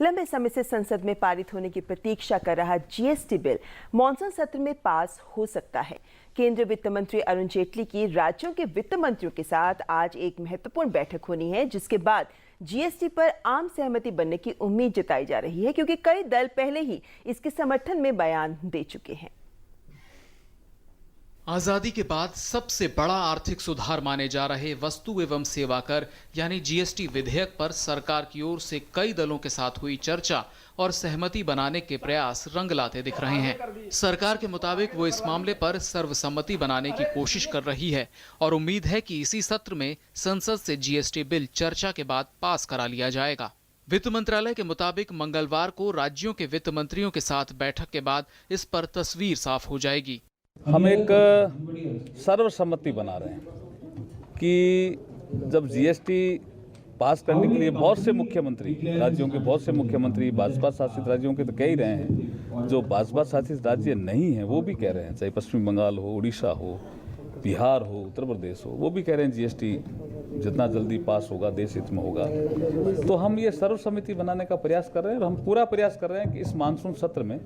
लंबे समय से संसद में पारित होने की प्रतीक्षा कर रहा जीएसटी बिल मॉनसून सत्र में पास हो सकता है। केंद्रीय वित्त मंत्री अरुण जेटली की राज्यों के वित्त मंत्रियों के साथ आज एक महत्वपूर्ण बैठक होनी है, जिसके बाद जीएसटी पर आम सहमति बनने की उम्मीद जताई जा रही है, क्योंकि कई दल पहले ही इसके समर्थन में बयान दे चुके हैं। आजादी के बाद सबसे बड़ा आर्थिक सुधार माने जा रहे वस्तु एवं सेवा कर यानी जीएसटी विधेयक पर सरकार की ओर से कई दलों के साथ हुई चर्चा और सहमति बनाने के प्रयास रंग लाते दिख रहे हैं। सरकार के मुताबिक वो इस मामले पर सर्वसम्मति बनाने की कोशिश कर रही है और उम्मीद है कि इसी सत्र में संसद से जीएसटी बिल चर्चा के बाद पास करा लिया जाएगा। वित्त मंत्रालय के मुताबिक मंगलवार को राज्यों के वित्त मंत्रियों के साथ बैठक के बाद इस पर तस्वीर साफ हो जाएगी। हम एक सर्वसम्मति बना रहे हैं कि जब जीएसटी पास करने के लिए बहुत से मुख्यमंत्री, राज्यों के बहुत से मुख्यमंत्री, भाजपा शासित राज्यों के तो कह ही रहे हैं, जो भाजपा शासित राज्य नहीं है वो भी कह रहे हैं, चाहे पश्चिम बंगाल हो, उड़ीसा हो, बिहार हो, उत्तर प्रदेश हो, वो भी कह रहे हैं जीएसटी जितना जल्दी पास होगा देश हित में होगा। तो हम ये सर्वसम्मति बनाने का प्रयास कर रहे हैं और हम पूरा प्रयास कर रहे हैं कि इस मानसून सत्र में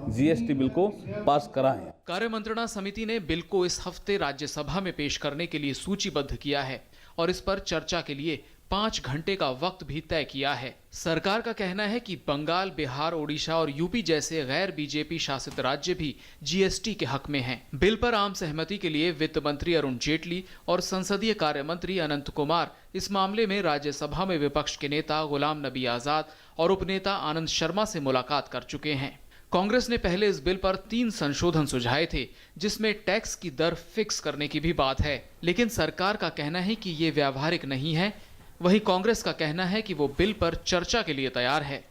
जीएसटी बिल को पास कराएं। कार्य मंत्रणा समिति ने बिल को इस हफ्ते राज्यसभा में पेश करने के लिए सूचीबद्ध किया है और इस पर चर्चा के लिए 5 घंटे का वक्त भी तय किया है। सरकार का कहना है कि बंगाल, बिहार, ओडिशा और यूपी जैसे गैर बीजेपी शासित राज्य भी जीएसटी के हक में हैं। बिल पर आम सहमति के लिए वित्त मंत्री अरुण जेटली और संसदीय कार्य मंत्री अनंत कुमार इस मामले में राज्यसभा में विपक्ष के नेता गुलाम नबी आजाद और उपनेता आनंद शर्मा से मुलाकात कर चुके हैं। कांग्रेस ने पहले इस बिल पर 3 संशोधन सुझाए थे, जिसमें टैक्स की दर फिक्स करने की भी बात है, लेकिन सरकार का कहना है कि ये व्यावहारिक नहीं है। वहीं कांग्रेस का कहना है कि वो बिल पर चर्चा के लिए तैयार है।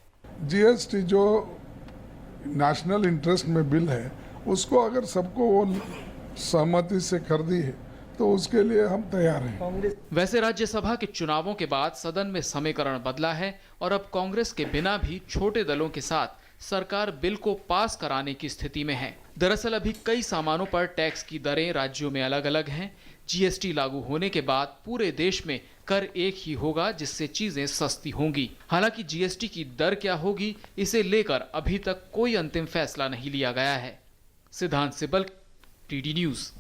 जीएसटी जो नेशनल इंटरेस्ट में बिल है, उसको अगर सबको वो सहमति से कर दी है तो उसके लिए हम तैयार हैं। वैसे राज्यसभा के चुनावों के बाद सदन में समीकरण बदला है और अब कांग्रेस के बिना भी छोटे दलों के साथ सरकार बिल को पास कराने की स्थिति में है। दरअसल अभी कई सामानों पर टैक्स की दरें राज्यों में अलग अलग हैं। जीएसटी लागू होने के बाद पूरे देश में कर एक ही होगा, जिससे चीजें सस्ती होंगी। हालांकि जीएसटी की दर क्या होगी, इसे लेकर अभी तक कोई अंतिम फैसला नहीं लिया गया है। सिद्धांत सिब्बल, टीडी न्यूज़।